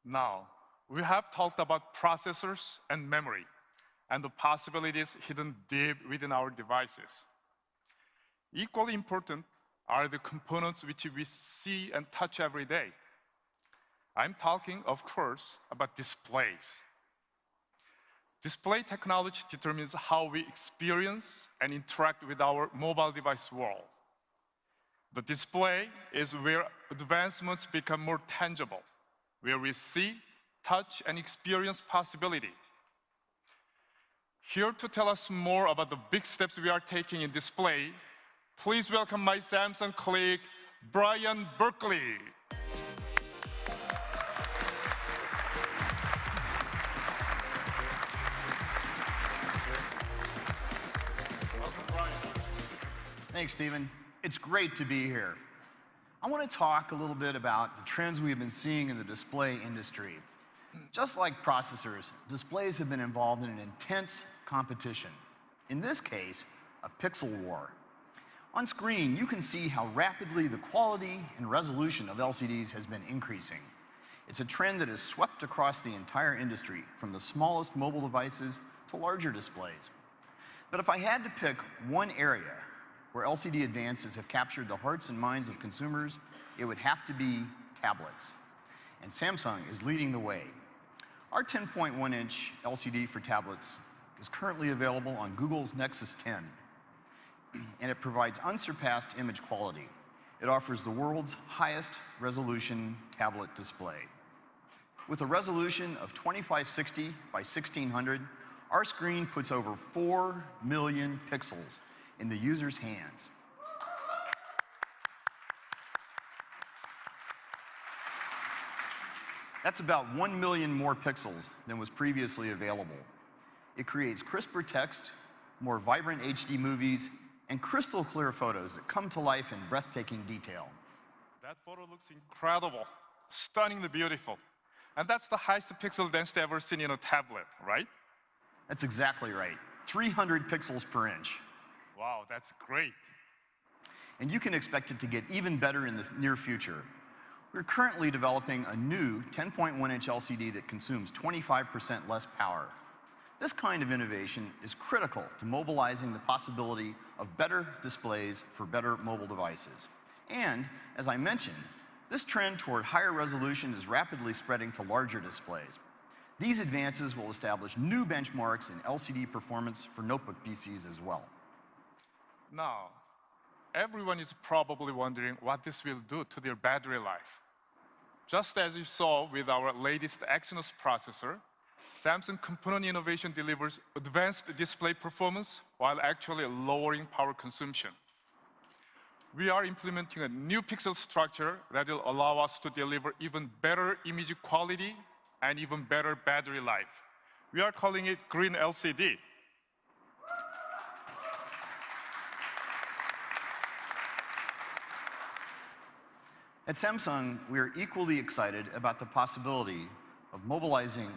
Now, we have talked about processors and memory, and the possibilities hidden deep within our devices. Equally important are the components which we see and touch every day. I'm talking, of course, about displays. Display technology determines how we experience and interact with our mobile device world. The display is where advancements become more tangible, where we see, touch, and experience possibility. Here to tell us more about the big steps we are taking in display, please welcome my Samsung colleague, Brian Berkeley. Welcome, Brian. Thanks, Stephen. It's great to be here. I want to talk a little bit about the trends we've been seeing in the display industry. Just like processors, displays have been involved in an intense competition. In this case, a pixel war. On screen, you can see how rapidly the quality and resolution of LCDs has been increasing. It's a trend that has swept across the entire industry, from the smallest mobile devices to larger displays. But if I had to pick one area where LCD advances have captured the hearts and minds of consumers, it would have to be tablets. And Samsung is leading the way. Our 10.1-inch LCD for tablets is currently available on Google's Nexus 10, and it provides unsurpassed image quality. It offers the world's highest resolution tablet display. With a resolution of 2560 by 1600, our screen puts over 4 million pixels in the user's hands. That's about 1 million more pixels than was previously available. It creates crisper text, more vibrant HD movies, and crystal clear photos that come to life in breathtaking detail. That photo looks incredible, stunningly beautiful. And that's the highest pixel density ever seen in a tablet, right? That's exactly right. 300 pixels per inch. Wow, that's great. And you can expect it to get even better in the near future. We're currently developing a new 10.1-inch LCD that consumes 25% less power. This kind of innovation is critical to mobilizing the possibility of better displays for better mobile devices. And, as I mentioned, this trend toward higher resolution is rapidly spreading to larger displays. These advances will establish new benchmarks in LCD performance for notebook PCs as well. Now, everyone is probably wondering what this will do to their battery life. Just as you saw with our latest Exynos processor, Samsung component innovation delivers advanced display performance while actually lowering power consumption. We are implementing a new pixel structure that will allow us to deliver even better image quality and even better battery life. We are calling it Green LCD. At Samsung, we are equally excited about the possibility of mobilizing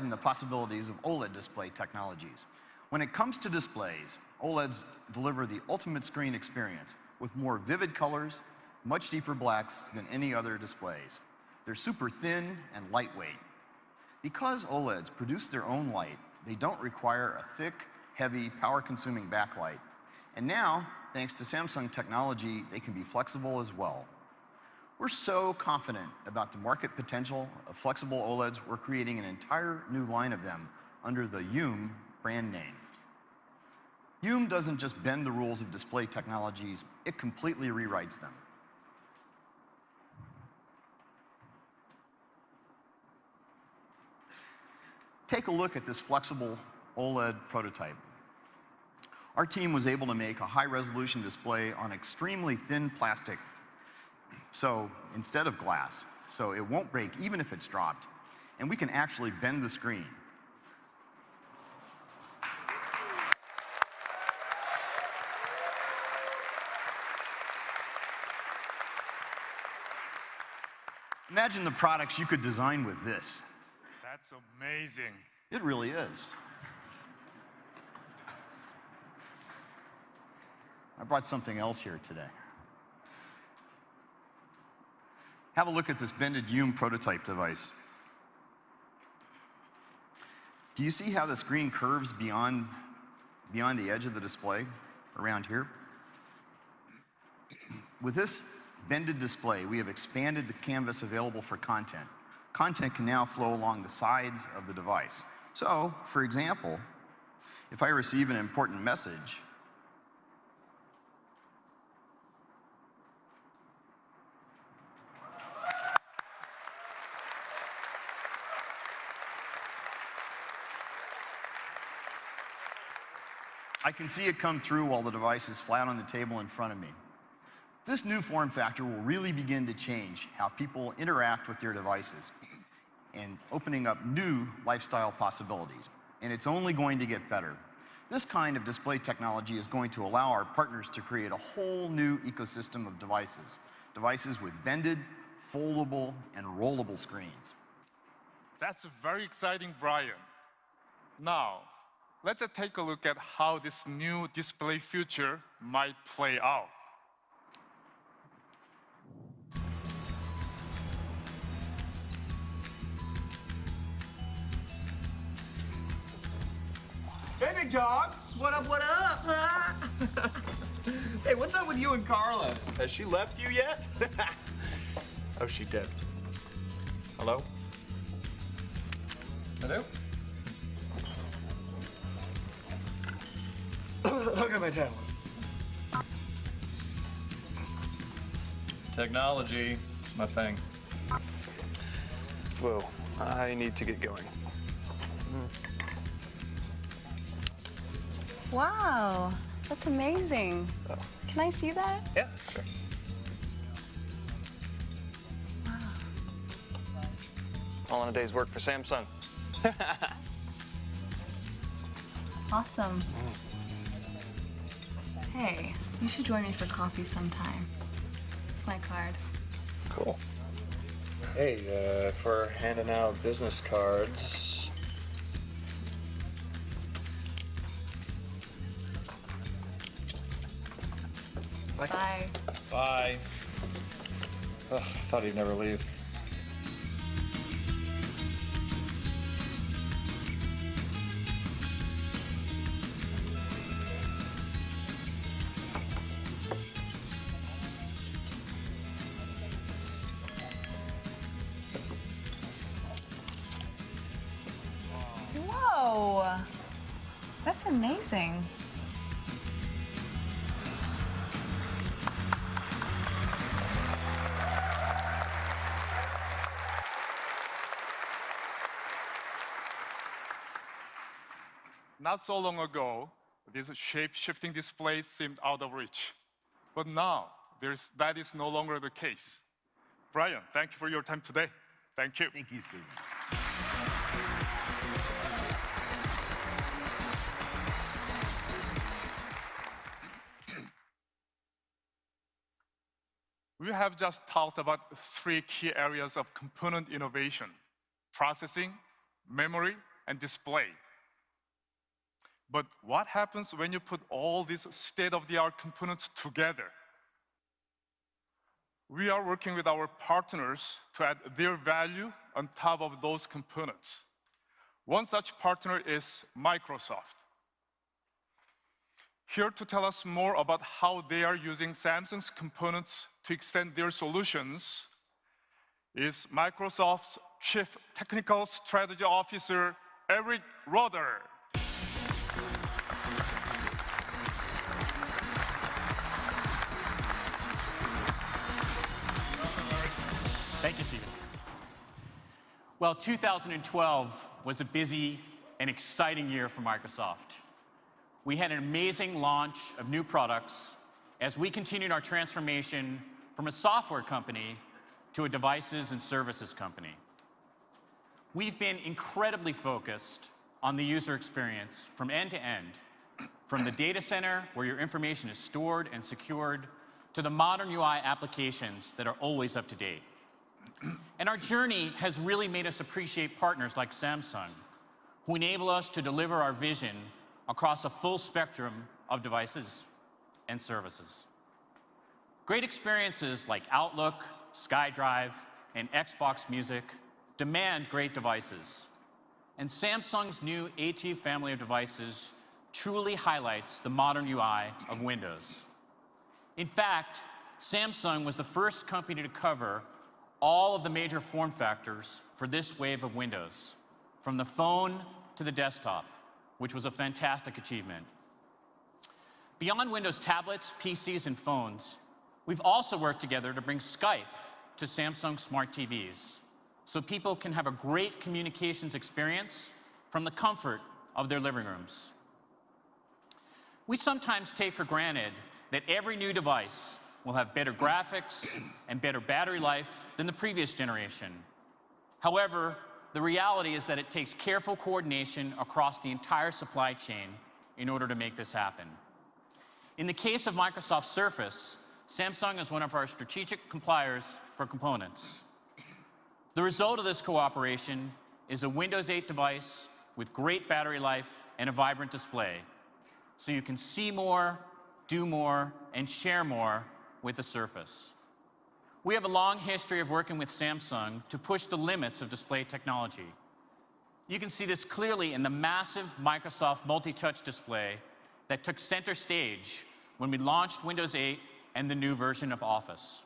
the possibilities of OLED display technologies. When it comes to displays, OLEDs deliver the ultimate screen experience with more vivid colors, much deeper blacks than any other displays. They're super thin and lightweight. Because OLEDs produce their own light, they don't require a thick, heavy, power-consuming backlight. And now, thanks to Samsung technology, they can be flexible as well. We're so confident about the market potential of flexible OLEDs, we're creating an entire new line of them under the YOUM brand name. YOUM doesn't just bend the rules of display technologies, it completely rewrites them. Take a look at this flexible OLED prototype. Our team was able to make a high-resolution display on extremely thin plastic, so instead of glass, so it won't break even if it's dropped, and we can actually bend the screen. Imagine the products you could design with this. That's amazing. It really is. I brought something else here today. Have a look at this bended YOUM prototype device. Do you see how the screen curves beyond the edge of the display around here? With this bended display, we have expanded the canvas available for content. Content can now flow along the sides of the device. So, for example, if I receive an important message, I can see it come through while the device is flat on the table in front of me. This new form factor will really begin to change how people interact with their devices and opening up new lifestyle possibilities. And it's only going to get better. This kind of display technology is going to allow our partners to create a whole new ecosystem of devices. Devices with bended, foldable, and rollable screens. That's very exciting, Brian. Now, let's take a look at how this new display future might play out. Hey, big dog. What up, what up? Hey, what's up with you and Carla? Has she left you yet? Oh, she did. Hello? Hello? Look at my tablet. Technology, it's my thing. Whoa, I need to get going. Wow, that's amazing. Oh. Can I see that? Yeah, sure. Wow. All in a day's work for Samsung. Awesome. Hey, you should join me for coffee sometime. It's my card. Cool. Hey, if we're handing out business cards. Bye. Bye. Ugh, I thought he'd never leave. Whoa, that's amazing. Not so long ago, this shape-shifting display seemed out of reach. But now, that is no longer the case. Brian, thank you for your time today. Thank you. Thank you, Stephen. We have just talked about 3 key areas of component innovation: processing, memory, and display. But what happens when you put all these state-of-the-art components together? We are working with our partners to add their value on top of those components. One such partner is Microsoft. Here to tell us more about how they are using Samsung's components to extend their solutions is Microsoft's Chief Technical Strategy Officer, Eric Roeder. Thank you, Stephen. Well, 2012 was a busy and exciting year for Microsoft. We had an amazing launch of new products as we continued our transformation from a software company to a devices and services company. We've been incredibly focused on the user experience from end to end, from the data center where your information is stored and secured, to the modern UI applications that are always up to date. And our journey has really made us appreciate partners like Samsung, who enable us to deliver our vision across a full spectrum of devices and services. Great experiences like Outlook, SkyDrive, and Xbox Music demand great devices. and Samsung's new A2 family of devices truly highlights the modern UI of Windows. In fact, Samsung was the first company to cover all of the major form factors for this wave of Windows, from the phone to the desktop, which was a fantastic achievement. Beyond Windows tablets, PCs, and phones, we've also worked together to bring Skype to Samsung smart TVs, so people can have a great communications experience from the comfort of their living rooms. We sometimes take for granted that every new device will have better graphics and better battery life than the previous generation. However, the reality is that it takes careful coordination across the entire supply chain in order to make this happen. In the case of Microsoft Surface, Samsung is one of our strategic suppliers for components. The result of this cooperation is a Windows 8 device with great battery life and a vibrant display, so you can see more, do more, and share more with the Surface. We have a long history of working with Samsung to push the limits of display technology. You can see this clearly in the massive Microsoft multi-touch display that took center stage when we launched Windows 8 and the new version of Office.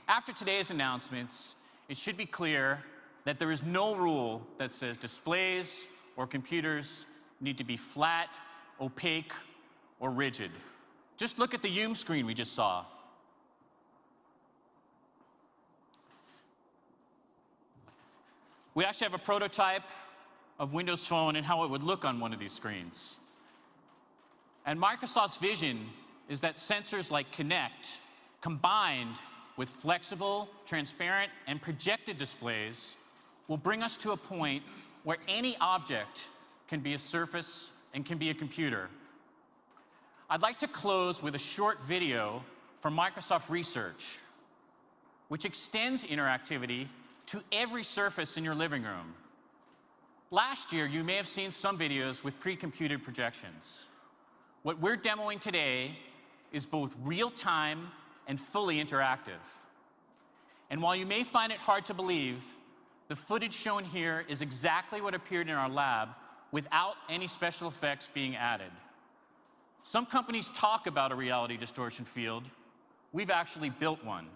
After today's announcements, it should be clear that there is no rule that says displays or computers need to be flat, opaque, or rigid. Just look at the YOUM screen we just saw. We actually have a prototype of Windows Phone and how it would look on one of these screens. And Microsoft's vision is that sensors like Genext, combined with flexible, transparent, and projected displays, will bring us to a point where any object can be a surface and can be a computer. I'd like to close with a short video from Microsoft Research, which extends interactivity to every surface in your living room. Last year, you may have seen some videos with pre-computed projections. What we're demoing today is both real-time and fully interactive. And while you may find it hard to believe, the footage shown here is exactly what appeared in our lab without any special effects being added. Some companies talk about a reality distortion field. We've actually built one.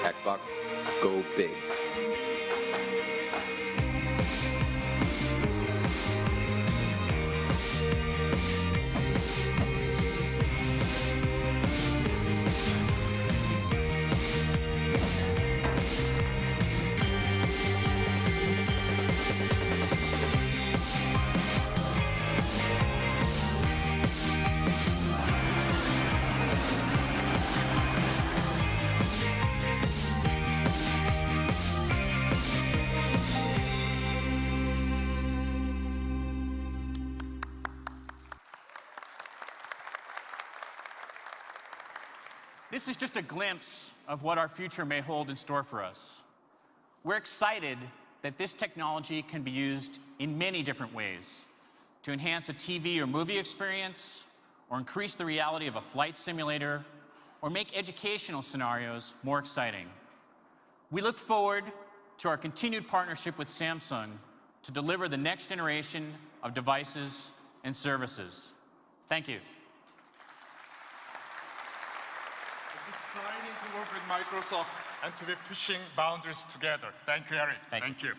Xbox, go big. This is just a glimpse of what our future may hold in store for us. We're excited that this technology can be used in many different ways to enhance a TV or movie experience, or increase the reality of a flight simulator, or make educational scenarios more exciting. We look forward to our continued partnership with Samsung to deliver the next generation of devices and services. Thank you. It's exciting to work with Microsoft and to be pushing boundaries together. Thank you, Eric. Thank you. Thank you.